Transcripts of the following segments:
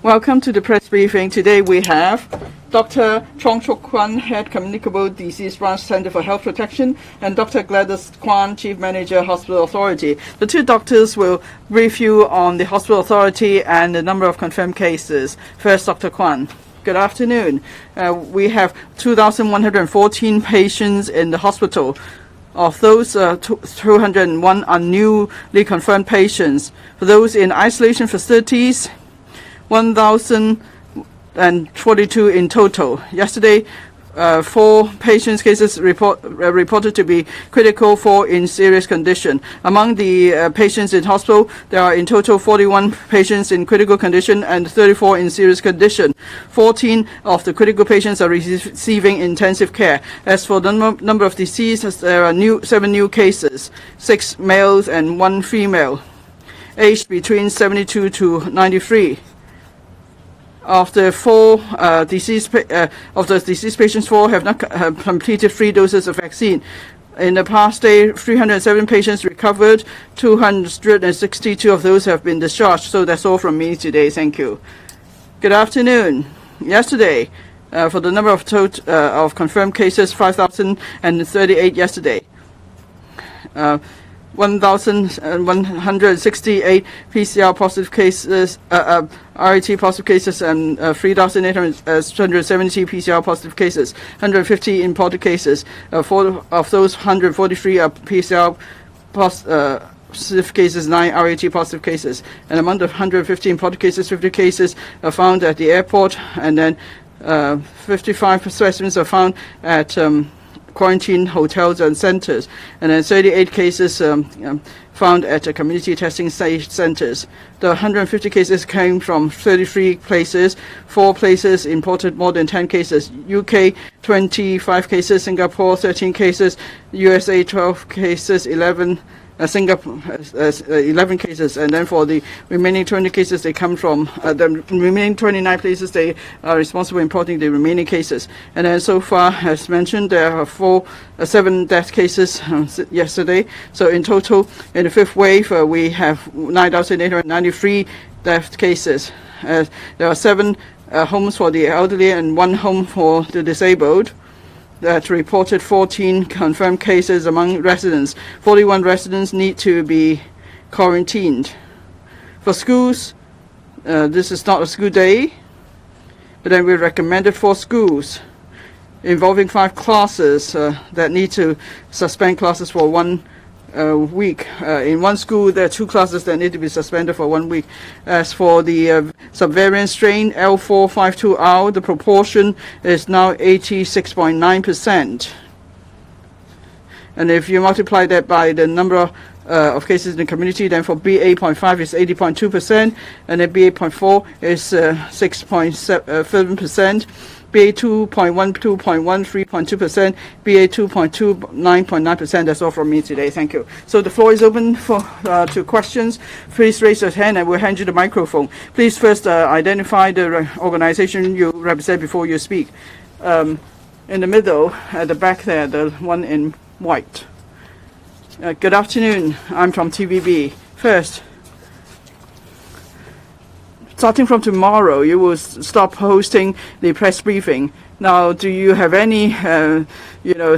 Welcome to the press briefing. Today we have Dr. Chong Chok Kwan, Head Communicable Disease Branch Center for Health Protection, and Dr. Gladys Kwan, Chief Manager, Hospital Authority. The two doctors will brief you on the Hospital Authority and the number of confirmed cases. First, Dr. Kwan. Good afternoon. We have 2,114 patients in the hospital. Of those, 201 are newly confirmed patients. For those in isolation facilities, 1,042 in total. Yesterday, 4 patients' cases reported to be critical, 4 in serious condition. Among the patients in hospital, there are in total 41 patients in critical condition and 34 in serious condition. 14 of the critical patients are receiving intensive care. As for the number of deceases, there are 7 new cases, 6 males and 1 female, aged between 72 to 93. Of the deceased patients, 4 have not completed 3 doses of vaccine. In the past day, 307 patients recovered. 262 of those have been discharged. So that's all from me today. Thank you. Good afternoon. Yesterday, for the number of confirmed cases, 5,038 yesterday. 1,168 PCR positive cases, RAT positive cases, and 3,870 PCR positive cases, 150 imported cases. 4 of those 143 are PCR positive cases, 9 RAT positive cases. And among the 150 imported cases, 50 cases are found at the airport, and then 55 specimens are found at quarantine hotels and centers, and then 38 cases found at community testing centers. The 150 cases came from 33 places. 4 places imported more than 10 cases. UK 25 cases, Singapore 13 cases, USA 12 cases, 11 Singapore 11 cases, and then for the remaining 20 cases, they come from the remaining 29 places. They are responsible for importing the remaining cases. And then so far, as mentioned, there are 7 death cases yesterday. So in total, in the 5th wave, we have 9,893 death cases. There are 7 homes for the elderly and 1 home for the disabled. That reported 14 confirmed cases among residents. 41 residents need to be quarantined. For schools, this is not a school day, but then we recommended 4 schools involving 5 classes that need to suspend classes for 1 week. In one school, there are 2 classes that need to be suspended for 1 week. As for the subvariant strain L452R, the proportion is now 86.9%. And if you multiply that by the number of cases in the community, then for BA.5 is 80.2%, and then BA.4 is 6.7%. BA2.1, 3.2%, BA2.2, 9.9%. That's all from me today. Thank you. So the floor is open for to questions. Please raise your hand and we'll hand you the microphone. Please first identify the organization you represent before you speak. In the middle, at the back there, the one in white. Good afternoon. I'm from TVB. First, starting from tomorrow, you will stop hosting the press briefing. Now, do you have any,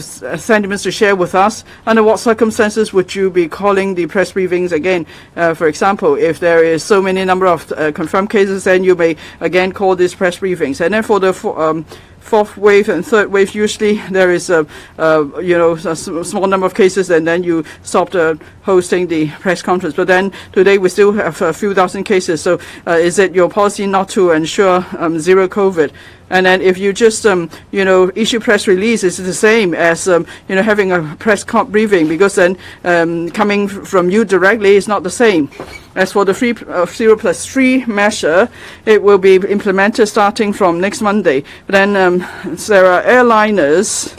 sentiments to share with us? Under what circumstances would you be calling the press briefings again? For example, if there is so many number of confirmed cases, then you may again call these press briefings. And then for the 4th wave and 3rd wave, usually there is a small number of cases, and then you stop hosting the press conference. But then today we still have a few thousand cases. So is it your policy not to ensure zero COVID? And then if you just issue press release, it's the same as having a press briefing, because then coming from you directly is not the same. As for the 0+3 measure, it will be implemented starting from next Monday. But then there are airliners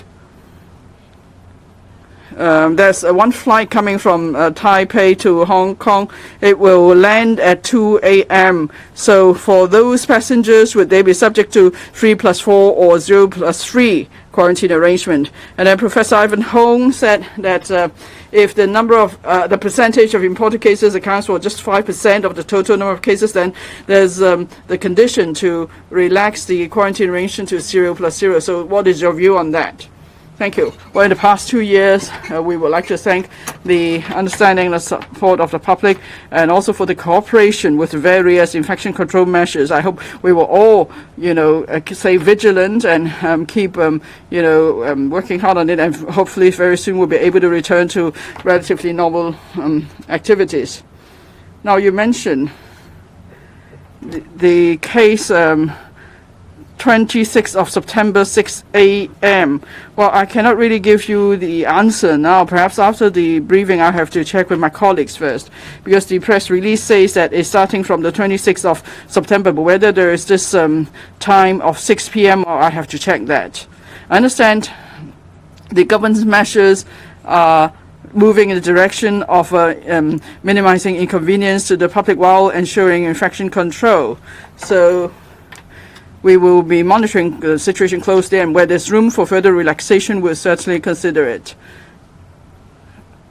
there's one flight coming from Taipei to Hong Kong. It will land at 2 a.m. So for those passengers, would they be subject to 3+4 or 0+3 quarantine arrangement? And then Professor Ivan Hong said that if the number of the percentage of imported cases accounts for just 5% of the total number of cases, then there's the condition to relax the quarantine arrangement to 0+0. So what is your view on that? Thank you. Well, in the past 2 years, we would like to thank the understanding and the support of the public, and also for the cooperation with various infection control measures. I hope we will all, stay vigilant and keep, working hard on it, and hopefully very soon we'll be able to return to relatively normal activities. Now, you mentioned the case 26th of September, 6 a.m. Well, I cannot really give you the answer now. Perhaps after the briefing, I have to check with my colleagues first, because the press release says that it's starting from the 26th of September, but whether there is this time of 6 p.m. or I have to check that. I understand the government's measures are moving in the direction of minimizing inconvenience to the public while ensuring infection control. So we will be monitoring the situation closely, and where there's room for further relaxation, we'll certainly consider it.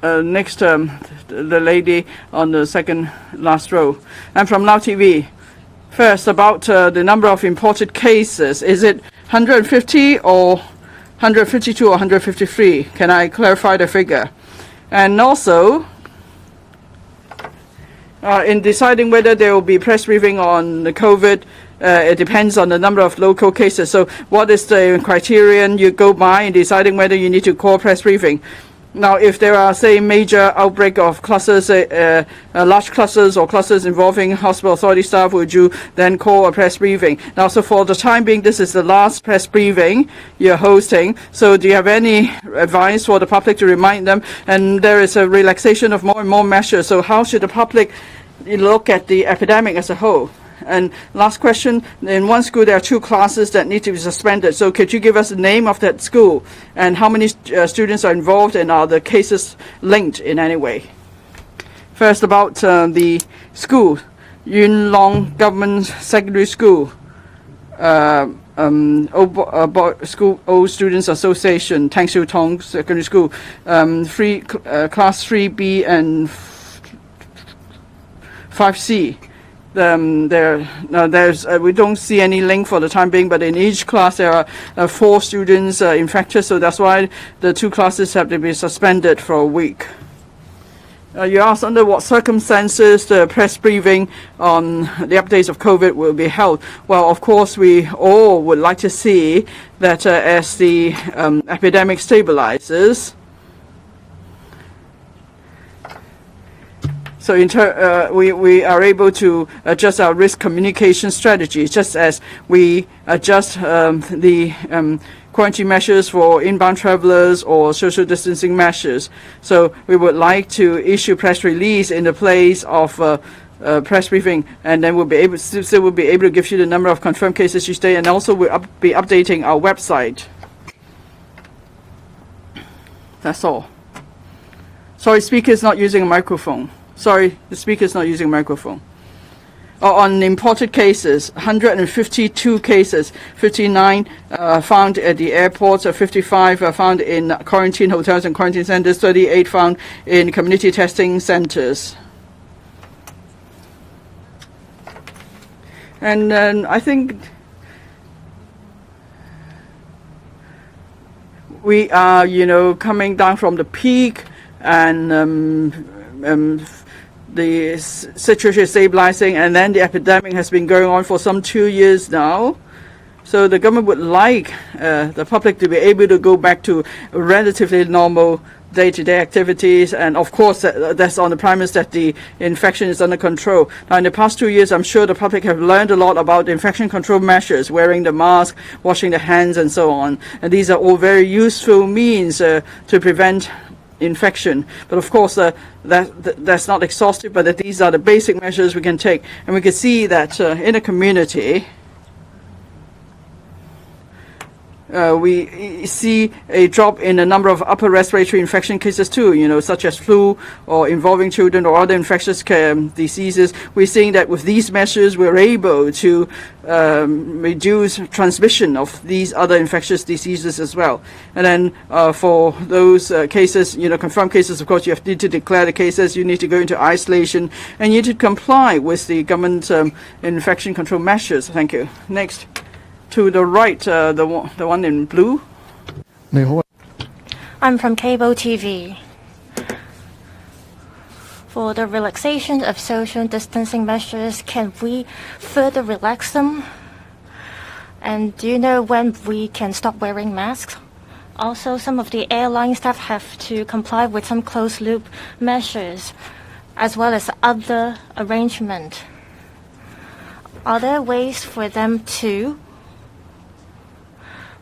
Next, the lady on the second last row. I'm from Now TV. First, about the number of imported cases. Is it 150 or 152 or 153? Can I clarify the figure? And also, in deciding whether there will be press briefing on the COVID, it depends on the number of local cases. So what is the criterion you go by in deciding whether you need to call press briefing? Now, if there are, say, major outbreak of clusters, large clusters or clusters involving hospital authority staff, would you then call a press briefing? Now, so for the time being, this is the last press briefing you're hosting. So do you have any advice for the public to remind them? And there is a relaxation of more and more measures. So how should the public look at the epidemic as a whole? And last question, in one school there are 2 classes that need to be suspended. So could you give us the name of that school and how many students are involved, and are the cases linked in any way? First, about the school, Yuen Long Government Secondary School, Old Students Association, Tang Siu Tong Secondary School, Class 3B and 5C. We don't see any link for the time being, but in each class there are 4 students infected, so that's why the 2 classes have to be suspended for a week. You asked under what circumstances the press briefing on the updates of COVID will be held. Well, of course, we all would like to see that as the epidemic stabilizes, so we are able to adjust our risk communication strategy, just as we adjust the quarantine measures for inbound travelers or social distancing measures. So we would like to issue press release in the place of press briefing, and then we'll be able to give you the number of confirmed cases each day, and also we'll be updating our website. That's all. Sorry, speaker is not using a microphone. Sorry, the speaker is not using a microphone. On imported cases, 152 cases, 59 found at the airports, 55 found in quarantine hotels and quarantine centers, 38 found in community testing centers. And I think we are, coming down from the peak, and the situation is stabilizing, and then the epidemic has been going on for some 2 years now. So the government would like the public to be able to go back to relatively normal day-to-day activities, and of course that's on the premise that the infection is under control. Now, in the past 2 years, I'm sure the public have learned a lot about infection control measures, wearing the mask, washing the hands, and so on. And these are all very useful means to prevent infection. But of course that's not exhaustive, but that these are the basic measures we can take. And we can see that in a community we see a drop in the number of upper respiratory infection cases too, such as flu or involving children or other infectious diseases. We're seeing that with these measures, we're able to reduce transmission of these other infectious diseases as well. And then for those cases, confirmed cases, of course, you need to declare the cases, you need to go into isolation, and you need to comply with the government infection control measures. Thank you. Next. To the right, the one in blue. I'm from cable TV. For the relaxation of social distancing measures, can we further relax them? And do you know when we can stop wearing masks? Also, some of the airline staff have to comply with some closed-loop measures, as well as other arrangements. Are there ways for them to,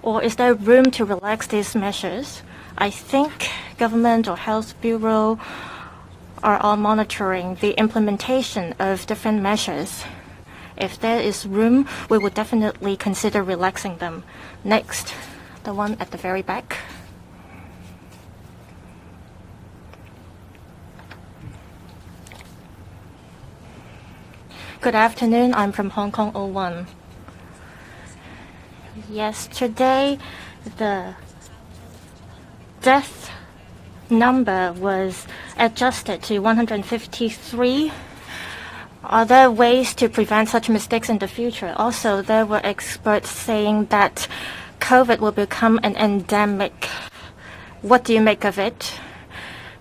or is there room to relax these measures? I think government or health bureau are all monitoring the implementation of different measures. If there is room, we would definitely consider relaxing them. Next, the one at the very back. Good afternoon, I'm from Hong Kong 01. Yesterday, the death number was adjusted to 153. Are there ways to prevent such mistakes in the future? Also, there were experts saying that COVID will become an endemic. What do you make of it?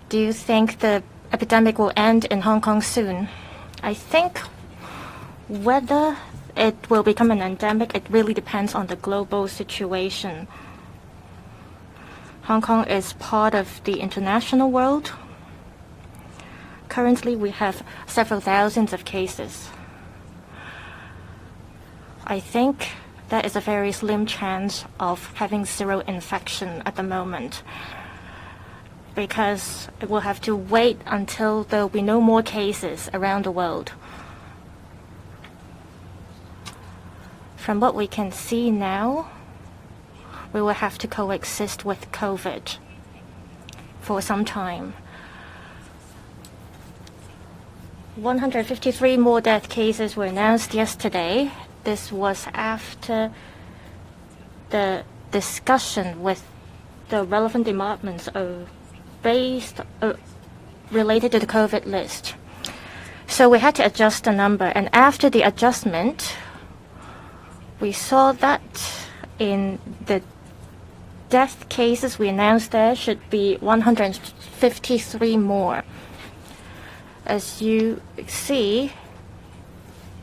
Do you think the epidemic will end in Hong Kong soon? I think whether it will become an endemic, it really depends on the global situation. Hong Kong is part of the international world. Currently, we have several thousands of cases. I think there is a very slim chance of having zero infection at the moment, because it will have to wait until there will be no more cases around the world. From what we can see now, we will have to coexist with COVID for some time. 153 more death cases were announced yesterday. This was after the discussion with the relevant departments related to the COVID list. So we had to adjust the number, and after the adjustment, we saw that in the death cases we announced there should be 153 more. As you see,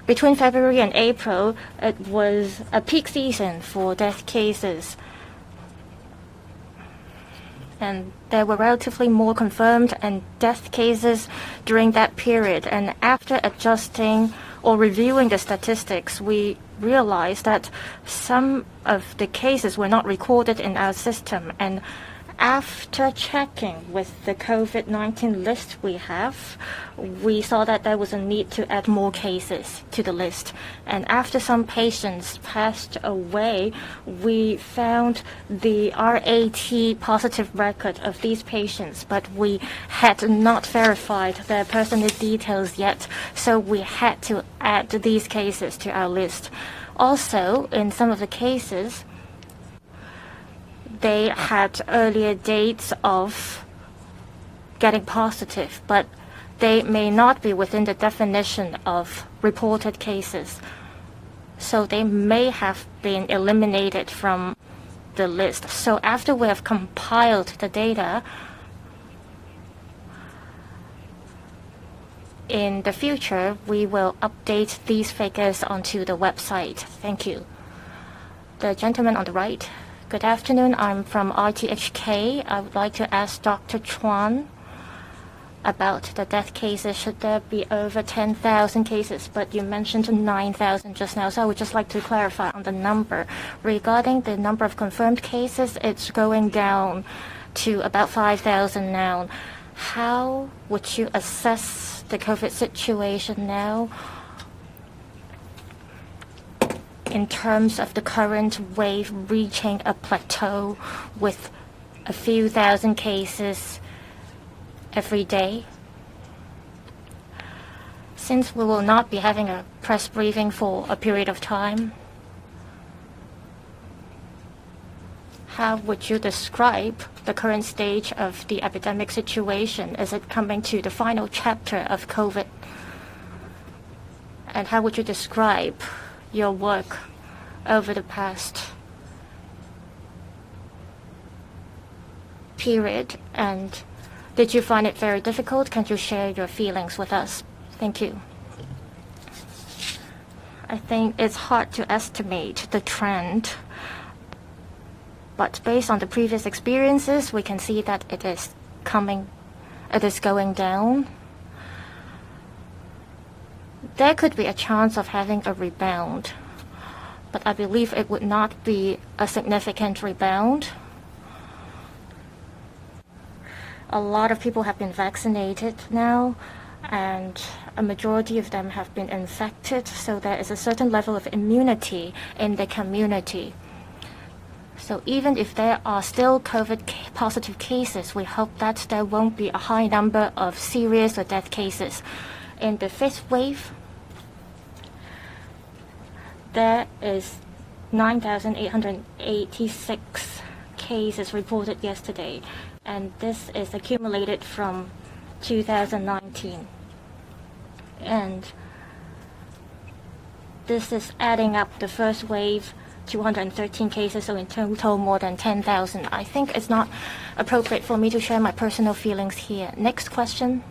between February and April, it was a peak season for death cases. And there were relatively more confirmed and death cases during that period. And after adjusting or reviewing the statistics, we realized that some of the cases were not recorded in our system. And after checking with the COVID-19 list we have, we saw that there was a need to add more cases to the list. And after some patients passed away, we found the RAT positive record of these patients, but we had not verified their personal details yet, so we had to add these cases to our list. Also, in some of the cases, they had earlier dates of getting positive, but they may not be within the definition of reported cases. So they may have been eliminated from the list. So after we have compiled the data, in the future, we will update these figures onto the website. Thank you. The gentleman on the right. Good afternoon. I'm from TMHK. I would like to ask Dr. Chuan about the death cases. Should there be over 10,000 cases? But you mentioned 9,000 just now, so I would just like to clarify on the number. Regarding the number of confirmed cases, it's going down to about 5,000 now. How would you assess the COVID situation now in terms of the current wave reaching a plateau with a few thousand cases every day? Since we will not be having a press briefing for a period of time, how would you describe the current stage of the epidemic situation? Is it coming to the final chapter of COVID? And how would you describe your work over the past period? And did you find it very difficult? Can you share your feelings with us? Thank you. I think it's hard to estimate the trend, but based on the previous experiences, we can see that it is going down. There could be a chance of having a rebound, but I believe it would not be a significant rebound. A lot of people have been vaccinated now, and a majority of them have been infected, so there is a certain level of immunity in the community. So even if there are still COVID positive cases, we hope that there won't be a high number of serious or death cases. In the fifth wave, there is 9,886 cases reported yesterday, and this is accumulated from 2019. And this is adding up the first wave, 213 cases, so in total more than 10,000. I think it's not appropriate for me to share my personal feelings here. Next question.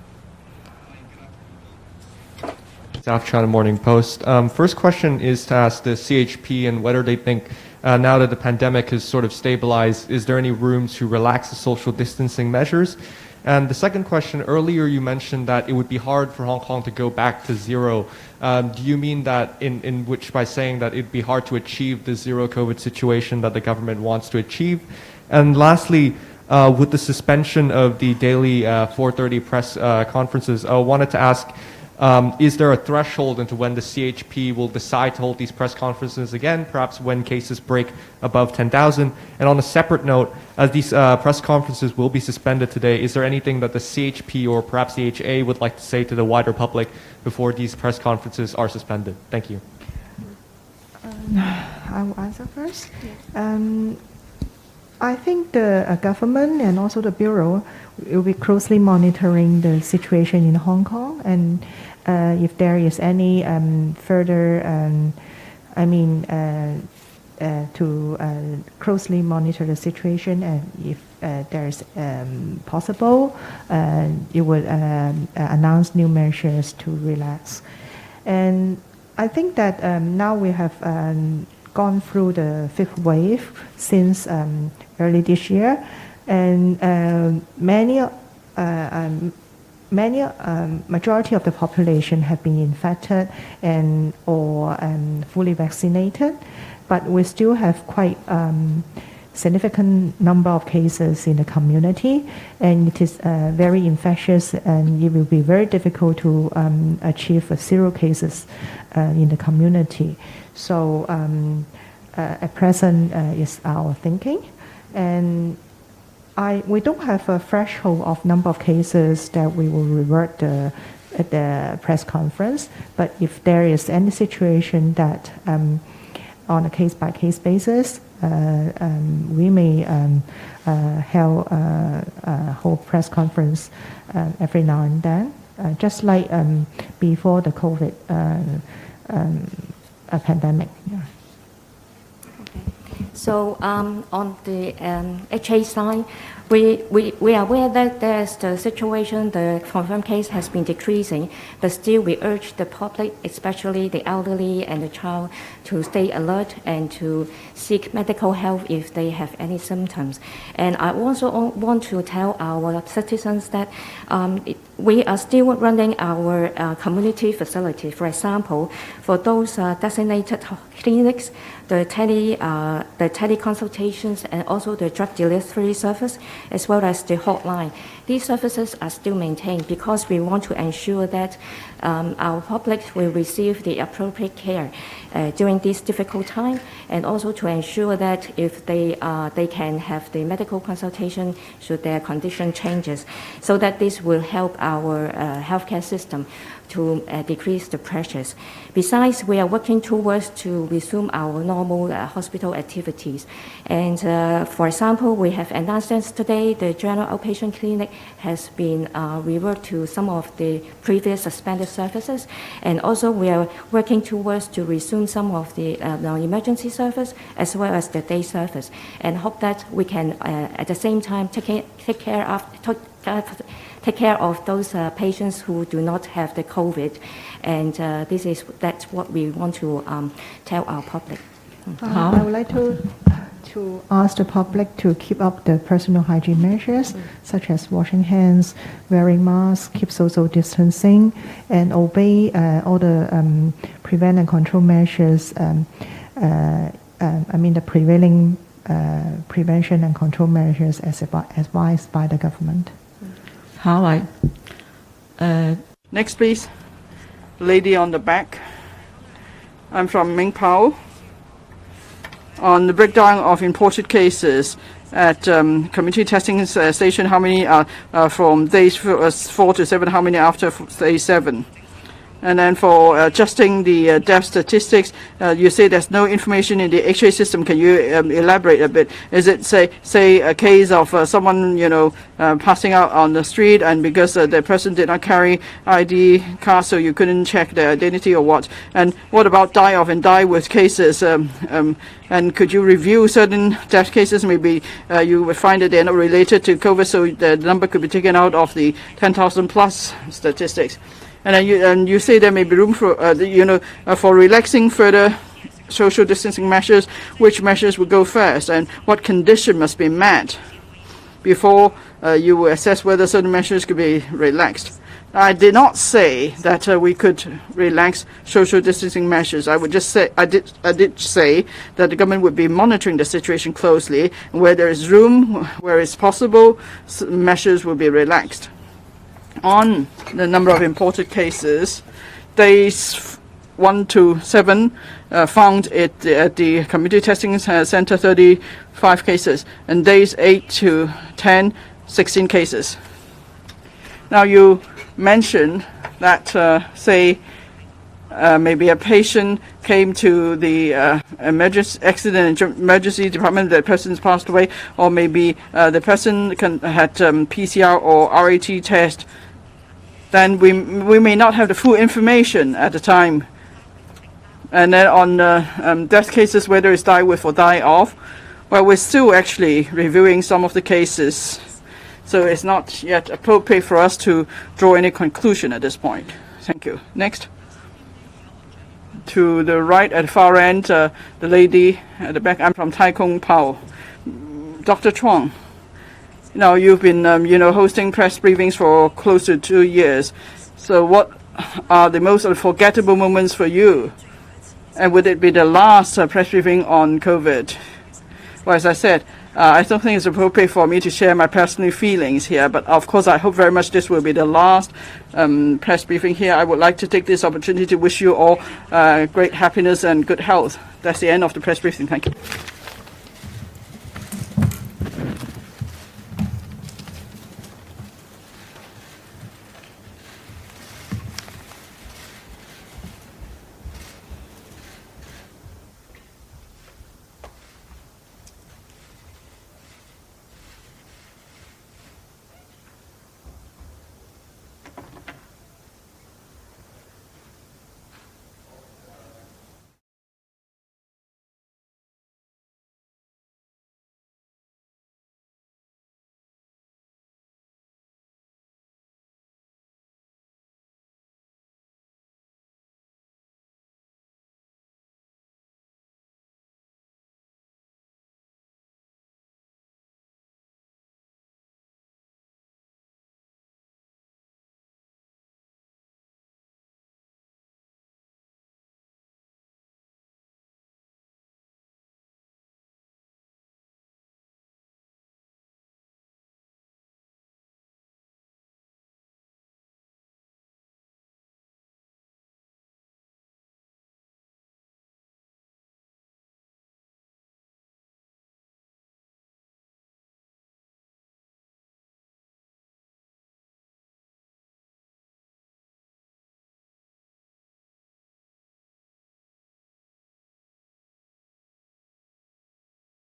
South China Morning Post. First question is to ask the CHP and whether they think now that the pandemic has sort of stabilized, is there any room to relax the social distancing measures? And the second question, earlier you mentioned that it would be hard for Hong Kong to go back to zero. Do you mean that in which by saying that it'd be hard to achieve the zero COVID situation that the government wants to achieve? And lastly, with the suspension of the daily 4:30 press conferences, I wanted to ask, is there a threshold into when the CHP will decide to hold these press conferences again, perhaps when cases break above 10,000? And on a separate note, as these press conferences will be suspended today, is there anything that the CHP or perhaps the HA would like to say to the wider public before these press conferences are suspended? Thank you. I will answer first. I think the government and also the Bureau will be closely monitoring the situation in Hong Kong, and if there is any further, to closely monitor the situation, and if there's possible, it would announce new measures to relax. And I think that now we have gone through the fifth wave since early this year, and majority of the population have been infected and or fully vaccinated, but we still have quite significant number of cases in the community, and it is very infectious, and it will be very difficult to achieve zero cases in the community. So at present is our thinking, and we don't have a threshold of number of cases that we will revert at the press conference, but if there is any situation that on a case-by-case basis, we may hold press conference every now and then, just like before the COVID pandemic. Yeah. So on the HA side, we are aware that there's the situation, the confirmed case has been decreasing, but still we urge the public, especially the elderly and the child, to stay alert and to seek medical help if they have any symptoms. And I also want to tell our citizens that we are still running our community facility. For example, for those designated clinics, the the teleconsultations and also the drug delivery service, as well as the hotline. These services are still maintained because we want to ensure that our public will receive the appropriate care during this difficult time, and also to ensure that if they can have the medical consultation should their condition changes, so that this will help our healthcare system to decrease the pressures. Besides, we are working towards to resume our normal hospital activities. And for example, we have announced today the general outpatient clinic has been reverted to some of the previous suspended services. And also we are working towards to resume some of the non-emergency service as well as the day service, and hope that we can at the same time take care of those patients who do not have the COVID, and that's what we want to tell our public. I would like to ask the public to keep up the personal hygiene measures, such as washing hands, wearing masks, keep social distancing, and obey all the prevent and control measures. The prevailing prevention and control measures as advised by the government. Next, please. Lady on the back. I'm from Ming Pao. On the breakdown of imported cases at community testing station, how many are from days 4 to 7, how many after day 7? And then for adjusting the death statistics, you say there's no information in the X-ray system. Can you elaborate a bit? Is it say a case of someone passing out on the street, and because the person did not carry ID card, so you couldn't check their identity, or what? And what about die off and die with cases? And could you review certain death cases? Maybe you would find that they're not related to COVID, so the number could be taken out of the 10,000 plus statistics. And you say there may be room for for relaxing further social distancing measures. Which measures would go first, and what condition must be met before you will assess whether certain measures could be relaxed? I did not say that we could relax social distancing measures. I would just say I did say that the government would be monitoring the situation closely, and where there is room, where it's possible, measures will be relaxed. On the number of imported cases, days 1 to 7 found at the community testing center 35 cases, and days 8 to 10, 16 cases. Now you mentioned that maybe a patient came to the emergency department, the person's passed away, or maybe the person had PCR or RAT test. Then we may not have the full information at the time. And then on death cases, whether it's die with or die off, well, we're still actually reviewing some of the cases. So it's not yet appropriate for us to draw any conclusion at this point. Thank you. Next. To the right at the far end, the lady at the back. I'm from Tai Kung Pao. Dr. Chuang. Now you've been, hosting press briefings for close to 2 years. So what are the most unforgettable moments for you? And would it be the last press briefing on COVID? Well, as I said, I don't think it's appropriate for me to share my personal feelings here, but of course I hope very much this will be the last press briefing here. I would like to take this opportunity to wish you all great happiness and good health. That's the end of the press briefing. Thank you.